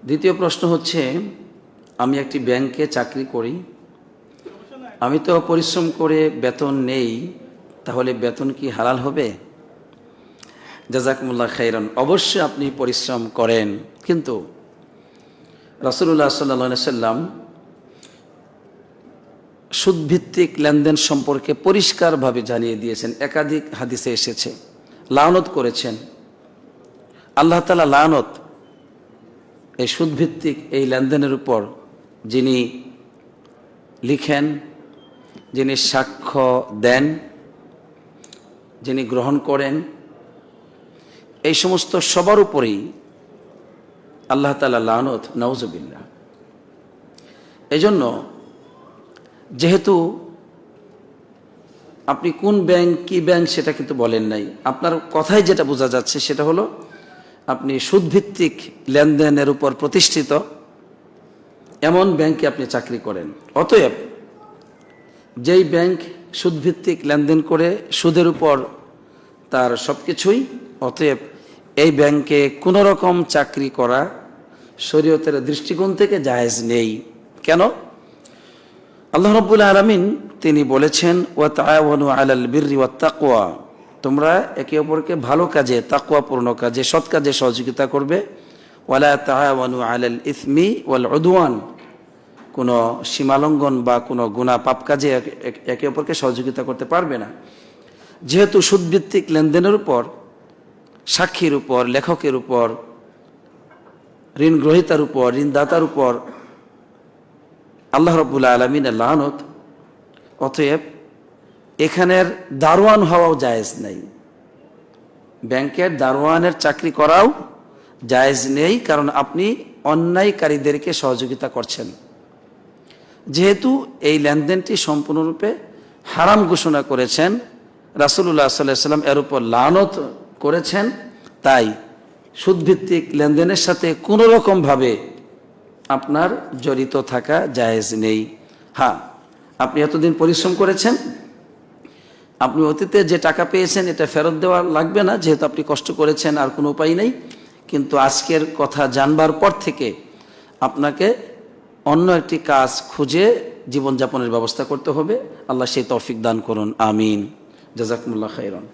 দ্বিতীয় প্রশ্ন হচ্ছে, আমি একটি ব্যাংকে চাকরি করি, আমি তো পরিশ্রম করে বেতন নেই, তাহলে বেতন কি হালাল হবে? জাযাকুমুল্লাহ খাইরান। অবশ্যই আপনি পরিশ্রম করেন, কিন্তু রাসূলুল্লাহ সাল্লাল্লাহু আলাইহি সাল্লাম সুদভিত্তিক লেনদেন সম্পর্কে পরিষ্কারভাবে জানিয়ে দিয়েছেন। একাধিক হাদিসে এসেছে, লানত করেছেন। আল্লাহ তাআলা লানত এই সুদভিত্তিক এই লেনদেনের উপর, যিনি লিখেন, যিনি সাক্ষ্য দেন, যিনি গ্রহণ করেন, এই সমস্ত সবার উপরেই আল্লাহ তাআলা লানত, নাউজুবিল্লাহ। এজন্য যেহেতু আপনি কোন ব্যাংক কি ব্যাংক সেটা কিন্তু বলেন নাই, আপনার কথায় যেটা বোঝা যাচ্ছে সেটা হলো আপনি সুদভিত্তিক লেনদেনের উপর প্রতিষ্ঠিত এমন ব্যাংকে আপনি চাকরি করেন। অতএব যেই ব্যাংক সুদভিত্তিক লেনদেন করে সুদের উপর তার সব কিছুই, অতএব এই ব্যাংকে কোনো রকম চাকরি করা শরীয়তের দৃষ্টিকোণ থেকে জায়েজ নেই। কেন? আল্লাহ রাব্বুল আলামিন তিনি বলেছেন, ওয়া তাআওয়ানু আলাল বিররি ওয়াত তাকওয়া, তোমরা একে অপরকে ভালো কাজে, তাকওয়াপূর্ণ কাজে, সৎ কাজে সহযোগিতা করবে। ওয়ালা তাআওয়ানু আলাল ইসমি ওয়াল উদওয়ান, কোনো সীমালঙ্ঘন বা কোনো গুনাহ পাপ কাজে একে অপরকে সহযোগিতা করতে পারবে না। যেহেতু সুদভিত্তিক লেনদেনের উপর, সাক্ষীর উপর, লেখকের উপর, ঋণ গ্রহীতার উপর, ঋণদাতার উপর আল্লাহ রাব্বুল আলামিনের লানত, অতএব এখানের দারোয়ান হওয়াও জায়েজ নেই, ব্যাংকের দারোয়ানের চাকরি করাও জায়েজ নেই, কারণ আপনি অন্যায়কারীদেরকে সহযোগিতা করছেন। যেহেতু এই লেনদেনটি সম্পূর্ণরূপে হারাম ঘোষণা করেছেন রাসূলুল্লাহ সাল্লাল্লাহু আলাইহি ওয়াসাল্লাম, এর উপর লানত করেছেন, তাই সুদভিত্তিক লেনদেনের সাথে কোনো রকমভাবে আপনার জড়িত থাকা জায়েজ নেই। হ্যাঁ, আপনি এতদিন পরিশ্রম করেছেন, আপনি অতীতে যে টাকা পেয়েছেন এটা ফেরত দেওয়া লাগবে না, যেহেতু আপনি কষ্ট করেছেন, আর কোনো উপায় নেই। কিন্তু আজকের কথা জানবার পর থেকে আপনাকে অন্য একটি কাজ খুঁজে জীবনযাপনের ব্যবস্থা করতে হবে। আল্লাহ সেই তৌফিক দান করুন, আমিন। জাযাকুমুল্লাহ খাইরান।